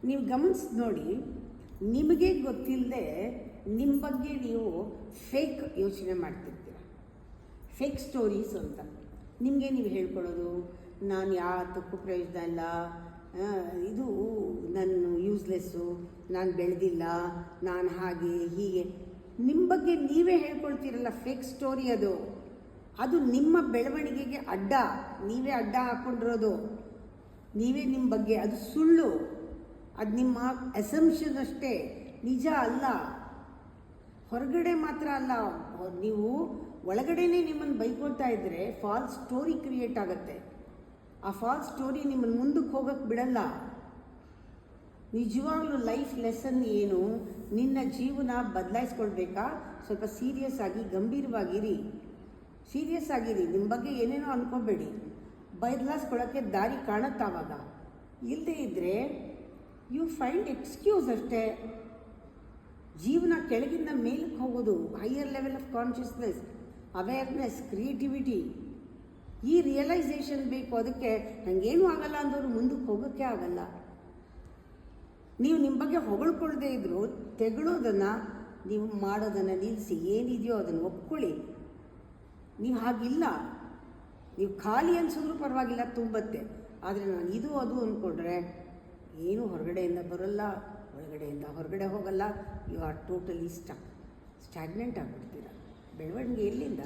ನೀವು ಗಮನಿಸಿ ನೋಡಿ, ನಿಮಗೆ ಗೊತ್ತಿಲ್ಲದೆ ನಿಮ್ಮ ಬಗ್ಗೆ ನೀವು ಫೇಕ್ ಯೋಚನೆ ಮಾಡ್ತಿರ್ತೀರ. ಫೇಕ್ ಸ್ಟೋರೀಸ್ ಅಂತ ನಿಮಗೆ ನೀವು ಹೇಳ್ಕೊಳ್ಳೋದು, ನಾನು ಯಾತಕ್ಕೂ ಪ್ರಯೋಜನ ಇಲ್ಲ, ಇದು ನಾನು ಯೂಸ್ಲೆಸ್ಸು, ನಾನು ಬೆಳೆದಿಲ್ಲ, ನಾನು ಹಾಗೆ ಹೀಗೆ ನಿಮ್ಮ ಬಗ್ಗೆ ನೀವೇ ಹೇಳ್ಕೊಳ್ತೀರಲ್ಲ. ಫೇಕ್ ಸ್ಟೋರಿ ಅದು ನಿಮ್ಮ ಬೆಳವಣಿಗೆಗೆ ಅಡ್ಡ, ನೀವೇ ಅಡ್ಡ ಹಾಕ್ಕೊಂಡಿರೋದು. ನೀವೇ ನಿಮ್ಮ ಬಗ್ಗೆ, ಅದು ಸುಳ್ಳು, ಅದು ನಿಮ್ಮ ಅಸಂಪ್ಷನ್ ಅಷ್ಟೇ, ನಿಜ ಅಲ್ಲ. ಹೊರಗಡೆ ಮಾತ್ರ ಅಲ್ಲ, ನೀವು ಒಳಗಡೆನೇ ನಿಮ್ಮನ್ನು ಬೈಕೊಳ್ತಾ ಇದ್ದರೆ ಫಾಲ್ಸ್ ಸ್ಟೋರಿ ಕ್ರಿಯೇಟ್ ಆಗುತ್ತೆ. ಆ ಫಾಲ್ಸ್ ಸ್ಟೋರಿ ನಿಮ್ಮನ್ನು ಮುಂದಕ್ಕೆ ಹೋಗೋಕ್ಕೆ ಬಿಡಲ್ಲ. ನಿಜವಾಗ್ಲೂ ಲೈಫ್ ಲೆಸನ್ ಏನು, ನಿನ್ನ ಜೀವನ ಬದಲಾಯಿಸ್ಕೊಳ್ಬೇಕಾ? ಸ್ವಲ್ಪ ಸೀರಿಯಸ್ ಆಗಿ ಗಂಭೀರವಾಗಿರಿ, ಸೀರಿಯಸ್ ಆಗಿರಿ. ನಿಮ್ಮ ಬಗ್ಗೆ ಏನೇನೋ ಅಂದ್ಕೊಬೇಡಿ. ಬದಲಾಯಿಸ್ಕೊಳ್ಳೋಕ್ಕೆ ದಾರಿ ಕಾಣುತ್ತಾವಾಗ. ಇಲ್ಲದೇ ಇದ್ದರೆ ಯು ಫೈಂಡ್ ಎಕ್ಸ್ಕ್ಯೂಸ್ ಅಷ್ಟೇ. ಜೀವನ ಕೆಳಗಿಂದ ಮೇಲಕ್ಕೆ ಹೋಗೋದು, higher level of consciousness, awareness, creativity, ಈ ರಿಯಲೈಸೇಷನ್ ಬೇಕು. ಅದಕ್ಕೆ ನನಗೇನೂ ಆಗಲ್ಲ ಅಂದವರು ಮುಂದಕ್ಕೆ ಹೋಗೋಕ್ಕೆ ಆಗಲ್ಲ. ನೀವು ನಿಮ್ಮ ಬಗ್ಗೆ ಹೊಗಳ್ಕೊಳ್ಳದೆ ಇದ್ದರೂ ತೆಗಳೋದನ್ನು, ನೀವು ಮಾಡೋದನ್ನು ನಿಲ್ಲಿಸಿ, ಏನಿದೆಯೋ ಅದನ್ನು ಒಪ್ಕೊಳ್ಳಿ. ನೀವು ಹಾಗಿಲ್ಲ, ನೀವು ಖಾಲಿ ಅನಿಸಿದ್ರೂ ಪರವಾಗಿಲ್ಲ, ತುಂಬತ್ತೆ. ಆದರೆ ನಾನು ಇದು ಅದು ಅಂದ್ಕೊಂಡ್ರೆ ಏನೂ ಹೊರಗಡೆಯಿಂದ ಬರೋಲ್ಲ, ಒಳಗಡೆಯಿಂದ ಹೊರಗಡೆ ಹೋಗಲ್ಲ. ಯು ಆರ್ ಟೋಟಲಿ ಸ್ಟಾಗ್ನೆಂಟ್ ಆಗಿಬಿಡ್ತೀರ. ಬೆಳವಣಿಗೆ ಎಲ್ಲಿಂದ?